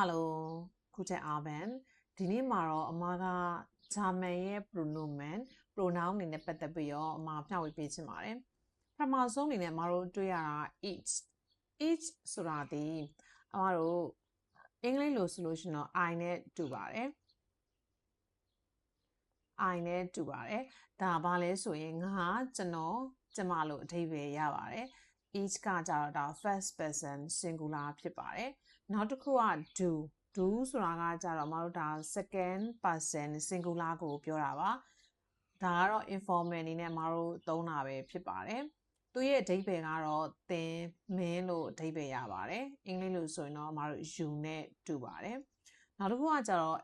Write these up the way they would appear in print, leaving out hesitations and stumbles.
Hello ခုချက်အားပန်ဒီနေ့မှာတော့အမကဂျာမန်ရဲ့ pronoun အနေနဲ့ပတ်သက်ပြီးတော့အမမျှဝေပေးချင်ပါတယ်ပထမဆုံးအနေနဲ့အမတို့တွေ့ရတာ each ဆိုတာဒီအမတို့အင်္ဂလိပ်လိုဆိုလို့ရှိရင်တော့ I နဲ့တူပါတယ်ဒါဘာလဲဆိုရင်ငါကျွန်တော်ကျမလို့အဓိပ္ပာယ်ရပါတယ် each ကကြတော့ဒါ first person singular ဖြစ်ပါတယ်နောက်တစ်ခုက do ဆိုတာကကြတော့မတို့ဒါ second person singular ကိုပြောတာပါဒါကတော့ informal အနေနဲ့မတို့သုံးတာပဲဖြစ်ပါတယ်သူရဲ့အဓိပ္ပာယ်ကတော့သင်မင်းလို့အဓိပ္ပာယ်ရပါတယ်အင်္ဂလိပ်လိုဆိုရင်တော့မတို့ you နဲ့တူပါတယ်နောက်တစ်ခုကကြတော့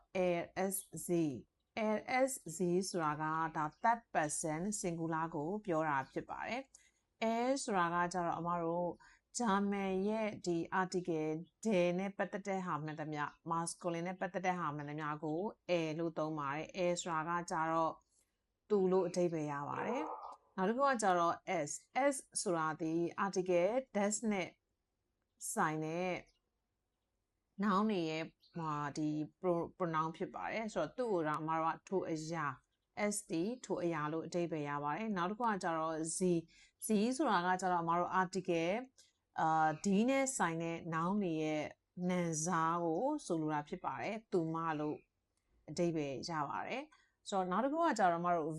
LSZ ဆိုတာကဒါ third person singular ကိုပြောတာဖြစ်ပါတယ်ဆိုတာကကြတော့အမတို့ဂျာမန်ရဲ့ဒီ article နဲ့ပတ်သက်တဲ့ဟာမှန်သမျှ masculine နဲ့ပတ်သက်တဲ့ဟာမှန်သမျှကိုလို့သုံးပါတယ်ဆိုတာကကြတော့သူလို့အဓိပ္ပာယ်ရပါတယ်နောက်တစ်ခုကကြတော့ S ဆိုတာဒီ article does နဲ့ဆိုင်တဲ့ noun တွေရဲ့ဒီ pronoun ဖြစ်ပါတယ်ဆိုတော့သူ့ကိုတော့အမတို့ကထိုအရာ ST ထိုအရာလို့အဓိပ္ပာယ်ရပါတယ်နောက်တစ်ခုကကြတော့ Z ဆိုတာကကြတော့အမတို့ article ဒီနဲ့ဆိုင်တဲ့ noun တွေရဲ့နာမ်စားကိုဆိုလိုတာဖြစ်ပါတယ်သူမလို့အဓိပ္ပာယ်ရပါတယ်ဆိုတော့နောက်တစ်ခုကကြတော့အမတို့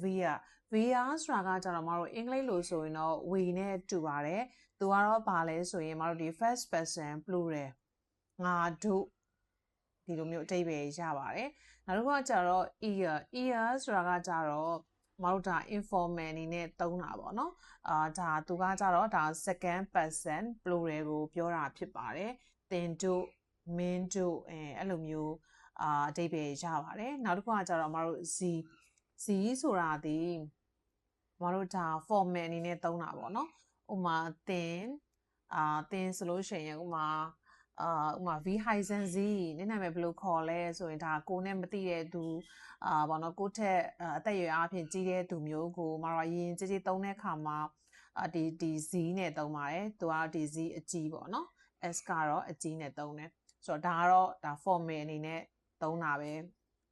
VR ဆိုတာကကြတော့အမတို့အင်္ဂလိပ်လိုဆိုရင်တော့ we နဲ့တူပါတယ်သူကတော့ဘာလဲဆိုရင်အမတို့ဒီ first person plural ငါတို့ဒီလိုမျိုးအဓိပ္ပာယ်ရပါတယ်နောက်တစ်ခုကကြတော့ ear ဆိုတာကကြတော့မတို့ဒါ informal အနေနဲ့သုံးတာပေါ့နော်ဒါသူကကြတော့ဒါ second person plural ကိုပြောတာဖြစ်ပါတယ်သင်တို့မင်းတို့အဲ့လိုမျိုးအဓိပ္ပာယ်ရပါတယ်နောက်တစ်ခုကကြတော့မတို့ Z ဆိုတာဒီမတို့ဒါ formal အနေနဲ့သုံးတာပေါ့နော်ဥမာသင်ဆိုလို့ရှိရင်ဥမာV Hyzen Z နည်းနာမည်ဘယ်လိုခေါ်လဲဆိုရင်ဒါကိုနဲ့မသိတဲ့သူဘောနော်ကိုထက်အသက်အရွယ်အားဖြင့်ကြီးတဲ့သူမျိုးကိုမတော်ရင်ကြီးသုံးတဲ့အခါမှာဒီ Z နဲ့သုံးပါတယ်သူကဒီ Z အကြီးပေါ့နော် S ကတော့အကြီးနဲ့သုံးတယ်ဆိုတော့ဒါကတော့ဒါ formal အနေနဲ့သုံးတာပဲ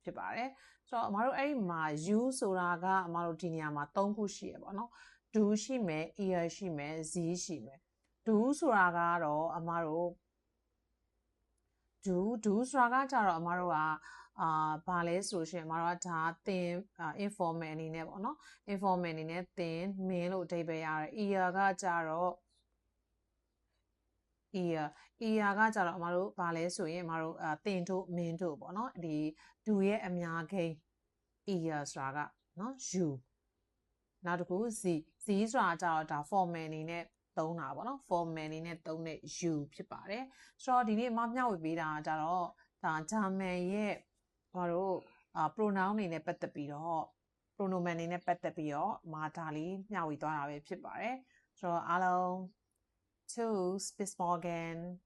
ဖြစ်ပါတယ်ဆိုတော့အမတို့အဲ့ဒီမှာ you ဆိုတာကအမတို့ဒီနေရာမှာ၃ခုရှိရပေါ့နော် do ရှိမယ် ear ရှိမယ် z ရှိမယ် do ဆိုတာကတော့အမတို့do ဆိုတာကကြတော့အမတို့ကဘာလဲဆိုရှင်အမတို့ကဒါသင် informal အနေနဲ့ပေါ့နော် informal အနေနဲ့သင်မင်းလို့အဓိပ္ပာယ်ရတယ် ear ကကြတော့ ear ကကြတော့အမတို့ဘာလဲဆိုရင်အမတို့သင်တို့မင်းတို့ပေါ့နော်ဒီ do ရဲ့အများကိန်း ear ဆိုတာကနော် you နောက်တစ်ခု z ဆိုတာကြတော့ဒါ formal အနေနဲ့သုံးတာပေါ့နော် formal အနေနဲ့သုံးတဲ့ you ဖြစ်ပါတယ်ဆိုတော့ဒီနေ့မျှဝေပေးတာကြတော့ဒါဂျာမန်ရဲ့ဘာလို့pronoun အနေနဲ့ပတ်သက်ပြီးတော့ pronoun အနေနဲ့ပတ်သက်ပြီးတော့ဒါလေးမျှဝေသွားတာပဲဖြစ်ပါတယ်ဆိုတော့အားလုံး Tschüss bis morgen